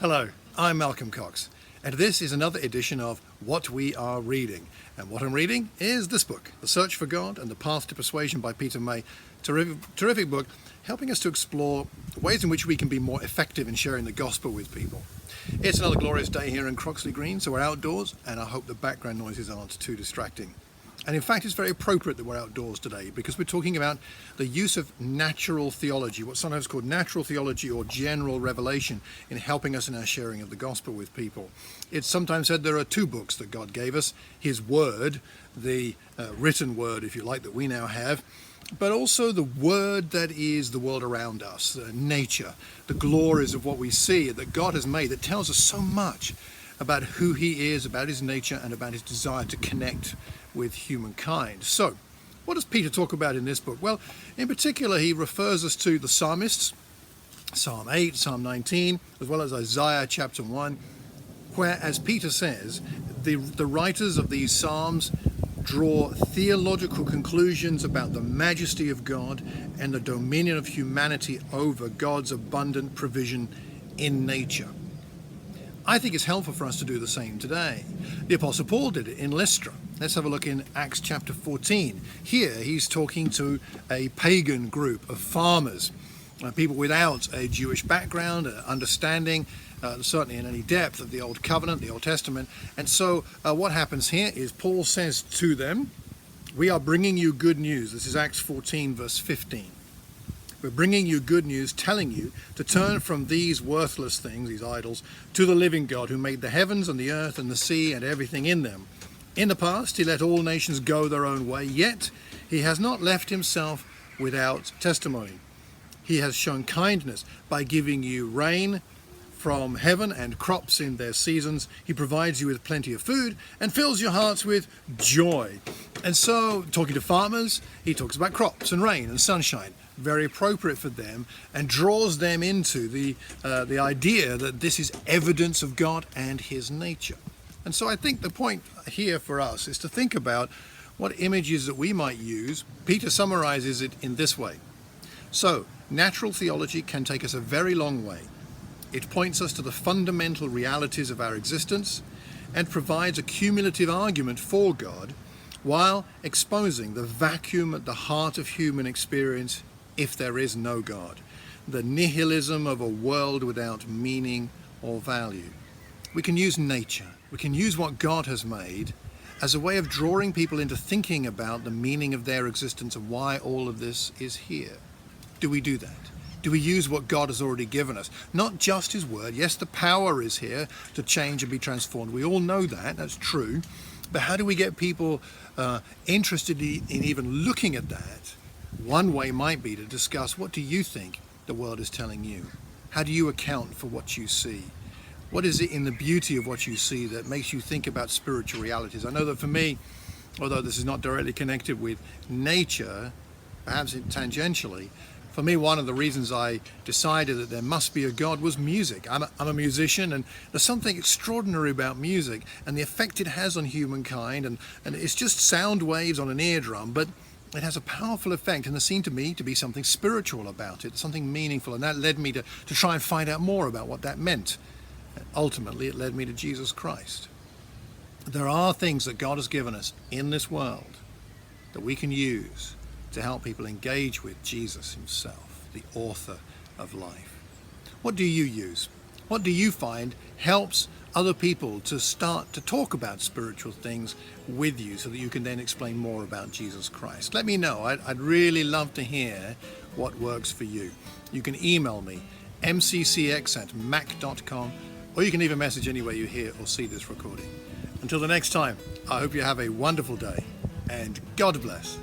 Hello, I'm Malcolm Cox, and this is another edition of What We Are Reading. And what I'm reading is this book, The Search for God and the Path to Persuasion by Peter May. Terrific book, helping us to explore ways in which we can be more effective in sharing the gospel with people. It's another glorious day here in Croxley Green, so we're outdoors, and I hope the background noises aren't too distracting. And in fact, it's very appropriate that we're outdoors today because we're talking about the use of natural theology, what's sometimes called natural theology or general revelation, in helping us in our sharing of the gospel with people. It's sometimes said there are two books that God gave us: His Word, the written word, if you like, that we now have, but also the word that is the world around us, nature, the glories of what we see that God has made that tells us so much about who He is, about His nature, and about His desire to connect with humankind. So, what does Peter talk about in this book? Well, in particular, he refers us to the psalmists, Psalm 8, Psalm 19, as well as Isaiah chapter 1, where, as Peter says, the writers of these psalms draw theological conclusions about the majesty of God and the dominion of humanity over God's abundant provision in nature. I think it's helpful for us to do the same today. The Apostle Paul did it in Lystra. Let's have a look in Acts chapter 14. Here he's talking to a pagan group of farmers, people without a Jewish background, understanding, certainly in any depth of the Old Covenant, the Old Testament. And so what happens here is Paul says to them, "We are bringing you good news." This is Acts 14 verse 15. "We're bringing you good news, telling you to turn from these worthless things, these idols, to the living God who made the heavens and the earth and the sea and everything in them. In the past, He let all nations go their own way, yet He has not left Himself without testimony. He has shown kindness by giving you rain from heaven and crops in their seasons. He provides you with plenty of food and fills your hearts with joy." And so, talking to farmers, he talks about crops and rain and sunshine, very appropriate for them, and draws them into the idea that this is evidence of God and His nature. And so I think the point here for us is to think about what images that we might use. Peter summarizes it in this way. So, natural theology can take us a very long way. It points us to the fundamental realities of our existence and provides a cumulative argument for God while exposing the vacuum at the heart of human experience if there is no God, the nihilism of a world without meaning or value. We can use nature, we can use what God has made as a way of drawing people into thinking about the meaning of their existence and why all of this is here. Do we do that? Do we use what God has already given us? Not just His Word. Yes, the power is here to change and be transformed. We all know that, that's true. But how do we get people interested in even looking at that? One way might be to discuss, what do you think the world is telling you? How do you account for what you see? What is it in the beauty of what you see that makes you think about spiritual realities? I know that for me, although this is not directly connected with nature, perhaps tangentially, for me, one of the reasons I decided that there must be a God was music. I'm a musician, and there's something extraordinary about music and the effect it has on humankind, and it's just sound waves on an eardrum, but it has a powerful effect, and there seemed to me to be something spiritual about it, something meaningful, and that led me to try and find out more about what that meant. And ultimately, it led me to Jesus Christ. There are things that God has given us in this world that we can use to help people engage with Jesus Himself, the author of life. What do you use? What do you find helps other people to start to talk about spiritual things with you so that you can then explain more about Jesus Christ? Let me know. I'd really love to hear what works for you. You can email me, mccx@mac.com, or you can leave a message anywhere you hear or see this recording. Until the next time, I hope you have a wonderful day, and God bless.